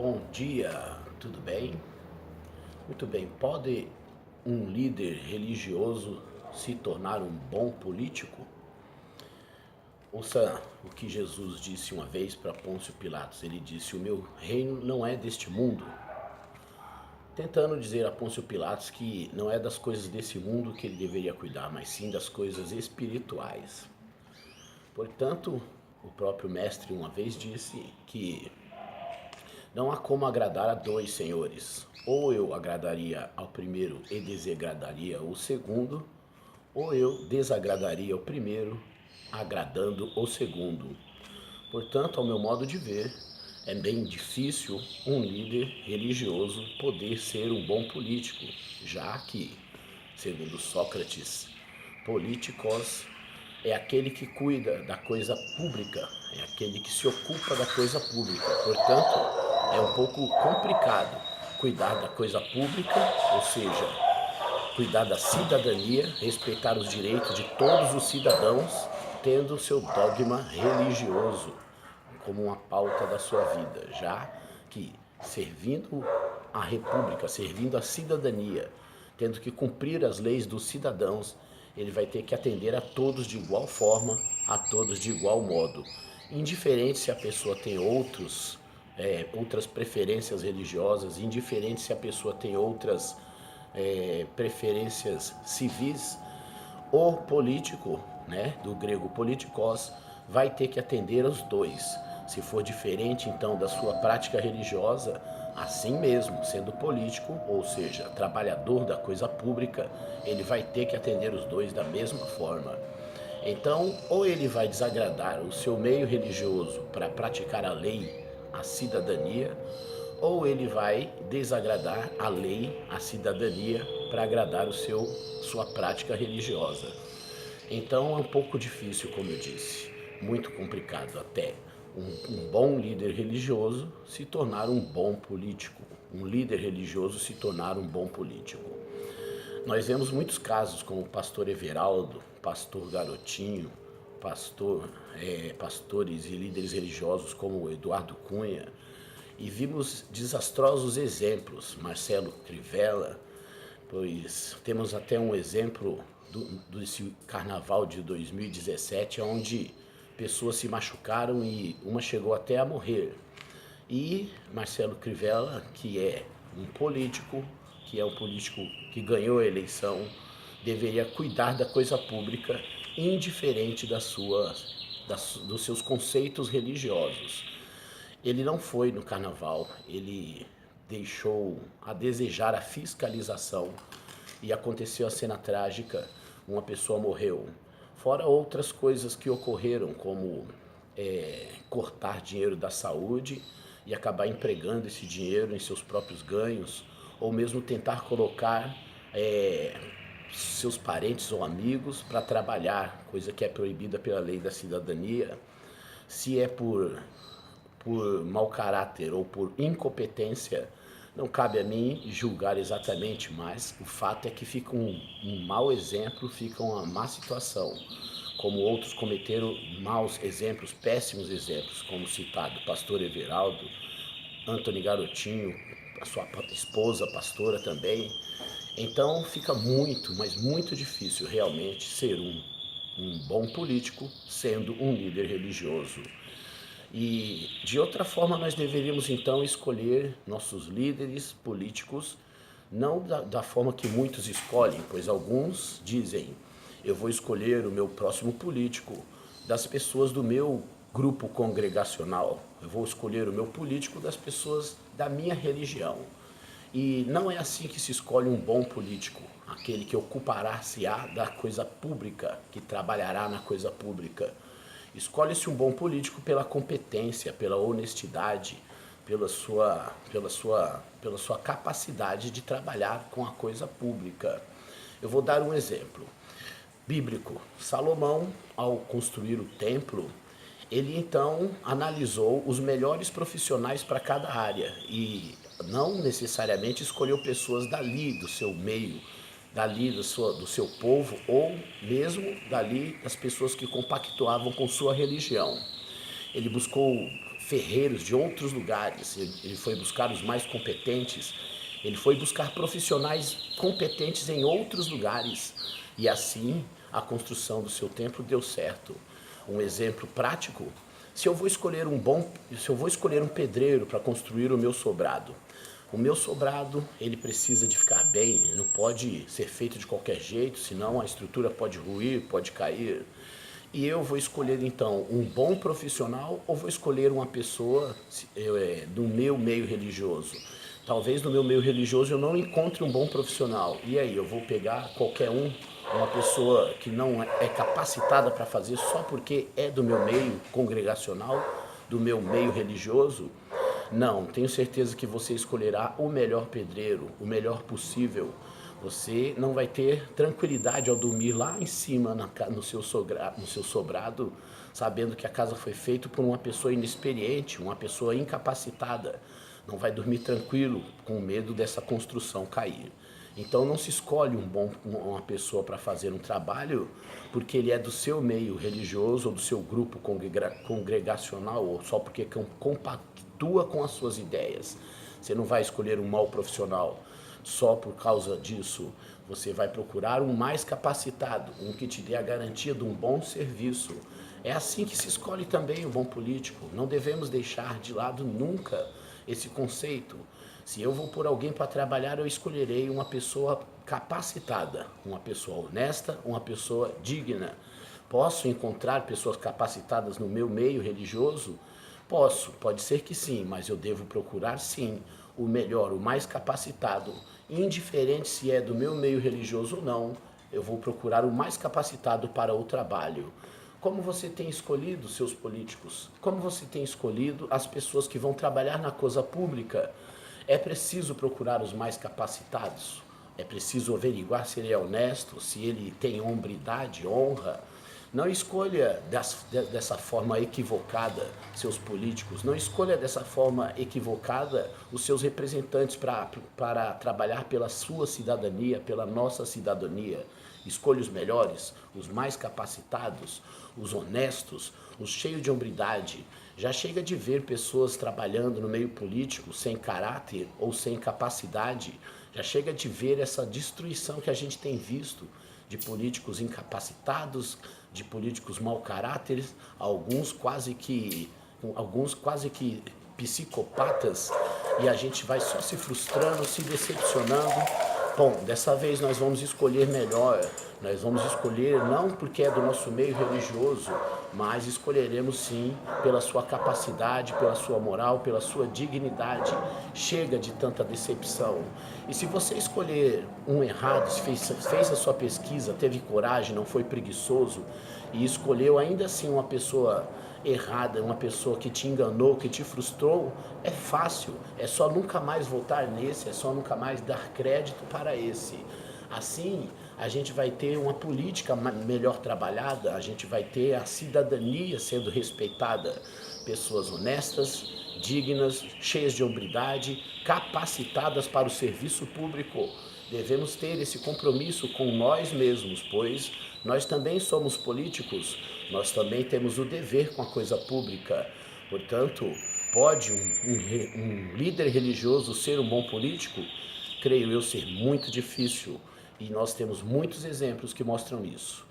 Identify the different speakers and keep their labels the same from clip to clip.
Speaker 1: Bom dia, tudo bem? Muito bem, pode um líder religioso se tornar um bom político? Ouça o que Jesus disse uma vez para Pôncio Pilatos. Ele disse: "O meu reino não é deste mundo", tentando dizer a Pôncio Pilatos que não é das coisas desse mundo que ele deveria cuidar, mas sim das coisas espirituais. Portanto, o próprio mestre uma vez disse que não há como agradar a dois senhores. Ou eu agradaria ao primeiro e desagradaria ao segundo, ou eu desagradaria ao primeiro, agradando o segundo. Portanto, ao meu modo de ver, é bem difícil um líder religioso poder ser um bom político, já que, segundo Sócrates, políticos é aquele que cuida da coisa pública, é aquele que se ocupa da coisa pública. Portanto, é um pouco complicado cuidar da coisa pública, ou seja, cuidar da cidadania, respeitar os direitos de todos os cidadãos, tendo seu dogma religioso como uma pauta da sua vida, já que servindo a república, servindo a cidadania, tendo que cumprir as leis dos cidadãos, ele vai ter que atender a todos de igual forma, a todos de igual modo, indiferente se a pessoa tem outras preferências religiosas, indiferente se a pessoa tem outras preferências civis. O político, né, do grego politikos, vai ter que atender aos dois. Se for diferente então da sua prática religiosa, assim mesmo, sendo político, ou seja, trabalhador da coisa pública, ele vai ter que atender os dois da mesma forma. Então, ou ele vai desagradar o seu meio religioso para praticar a lei, a cidadania, ou ele vai desagradar a lei, a cidadania, para agradar sua prática religiosa. Então é um pouco difícil, como eu disse, muito complicado até um bom líder religioso se tornar um bom político, um líder religioso se tornar um bom político. Nós vemos muitos casos como o pastor Everaldo, pastor Garotinho, pastores e líderes religiosos como o Eduardo Cunha, e vimos desastrosos exemplos, Marcelo Crivella, pois temos até um exemplo desse carnaval de 2017, onde pessoas se machucaram e uma chegou até a morrer. E Marcelo Crivella, que é um político que ganhou a eleição, deveria cuidar da coisa pública, indiferente dos seus conceitos religiosos. Ele não foi no carnaval, ele deixou a desejar a fiscalização e aconteceu a cena trágica, uma pessoa morreu. Fora outras coisas que ocorreram, como cortar dinheiro da saúde e acabar empregando esse dinheiro em seus próprios ganhos, ou mesmo tentar colocar seus parentes ou amigos para trabalhar, coisa que é proibida pela lei da cidadania. Se é por mau caráter ou por incompetência, não cabe a mim julgar exatamente, mas o fato é que fica um mau exemplo, fica uma má situação. Como outros cometeram maus exemplos, péssimos exemplos, como citado pastor Everaldo, Antony Garotinho, a sua esposa pastora também. Então fica muito, mas muito difícil realmente ser um bom político sendo um líder religioso. E de outra forma nós deveríamos então escolher nossos líderes políticos, não da forma que muitos escolhem, pois alguns dizem: eu vou escolher o meu próximo político das pessoas do meu grupo congregacional, eu vou escolher o meu político das pessoas da minha religião. E não é assim que se escolhe um bom político, aquele que ocupará-se-á da coisa pública, que trabalhará na coisa pública. Escolhe-se um bom político pela competência, pela honestidade, pela sua capacidade de trabalhar com a coisa pública. Eu vou dar um exemplo bíblico. Salomão, ao construir o templo, ele então analisou os melhores profissionais para cada área e não necessariamente escolheu pessoas dali do seu meio, dali do seu povo ou mesmo dali das pessoas que compactuavam com sua religião. Ele buscou ferreiros de outros lugares, ele foi buscar os mais competentes, ele foi buscar profissionais competentes em outros lugares. E assim a construção do seu templo deu certo. Um exemplo prático: se eu vou escolher um pedreiro para construir o meu sobrado, ele precisa de ficar bem, não pode ser feito de qualquer jeito, senão a estrutura pode ruir, pode cair. E eu vou escolher então um bom profissional ou vou escolher uma pessoa do meu meio religioso? Talvez no meu meio religioso eu não encontre um bom profissional. E aí, eu vou pegar qualquer uma pessoa que não é capacitada para fazer só porque é do meu meio congregacional, do meu meio religioso? Não, tenho certeza que você escolherá o melhor pedreiro, o melhor possível. Você não vai ter tranquilidade ao dormir lá em cima no seu sobrado, sabendo que a casa foi feita por uma pessoa inexperiente, uma pessoa incapacitada. Não vai dormir tranquilo com medo dessa construção cair. Então não se escolhe uma pessoa para fazer um trabalho porque ele é do seu meio religioso ou do seu grupo congregacional ou só porque compactua com as suas ideias. Você não vai escolher um mau profissional só por causa disso. Você vai procurar um mais capacitado, um que te dê a garantia de um bom serviço. É assim que se escolhe também o bom político. Não devemos deixar de lado nunca esse conceito. Se eu vou pôr alguém para trabalhar, eu escolherei uma pessoa capacitada, uma pessoa honesta, uma pessoa digna. Posso encontrar pessoas capacitadas no meu meio religioso? Posso, pode ser que sim, mas eu devo procurar sim o melhor, o mais capacitado. Indiferente se é do meu meio religioso ou não, eu vou procurar o mais capacitado para o trabalho. Como você tem escolhido seus políticos? Como você tem escolhido as pessoas que vão trabalhar na coisa pública? É preciso procurar os mais capacitados. É preciso averiguar se ele é honesto, se ele tem hombridade, honra. Não escolha dessa forma equivocada seus políticos, não escolha dessa forma equivocada os seus representantes para trabalhar pela sua cidadania, pela nossa cidadania. Escolha os melhores, os mais capacitados, os honestos, os cheios de hombridade. Já chega de ver pessoas trabalhando no meio político sem caráter ou sem capacidade. Já chega de ver essa destruição que a gente tem visto de políticos incapacitados, de políticos mau caráteres, alguns quase que psicopatas, e a gente vai só se frustrando, se decepcionando. Bom, dessa vez nós vamos escolher melhor, nós vamos escolher não porque é do nosso meio religioso, mas escolheremos sim pela sua capacidade, pela sua moral, pela sua dignidade. Chega de tanta decepção. E se você escolher um errado, se fez a sua pesquisa, teve coragem, não foi preguiçoso e escolheu ainda assim uma pessoa errada, uma pessoa que te enganou, que te frustrou, é fácil, é só nunca mais voltar nesse, é só nunca mais dar crédito para esse. Assim, a gente vai ter uma política melhor trabalhada, a gente vai ter a cidadania sendo respeitada, pessoas honestas, dignas, cheias de hombridade, capacitadas para o serviço público. Devemos ter esse compromisso com nós mesmos, pois nós também somos políticos, nós também temos o dever com a coisa pública. Portanto, pode um líder religioso ser um bom político? Creio eu ser muito difícil, e nós temos muitos exemplos que mostram isso.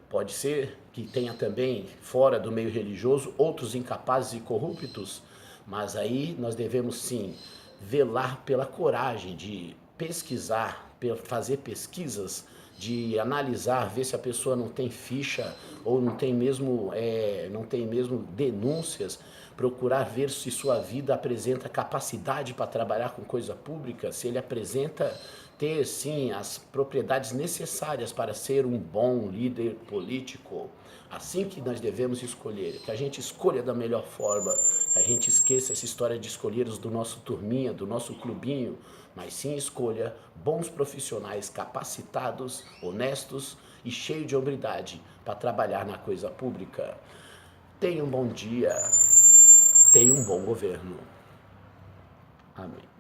Speaker 1: Pode ser que tenha também, fora do meio religioso, outros incapazes e corruptos, mas aí nós devemos sim velar pela coragem de pesquisar, fazer pesquisas, de analisar, ver se a pessoa não tem ficha ou não tem mesmo denúncias, procurar ver se sua vida apresenta capacidade para trabalhar com coisa pública, se ele apresenta ter sim as propriedades necessárias para ser um bom líder político. Assim que nós devemos escolher, que a gente escolha da melhor forma, que a gente esqueça essa história de escolher os do nosso turminha, do nosso clubinho, mas sim escolha bons profissionais capacitados, honestos e cheios de hombridade para trabalhar na coisa pública. Tenha um bom dia, tenha um bom governo. Amém.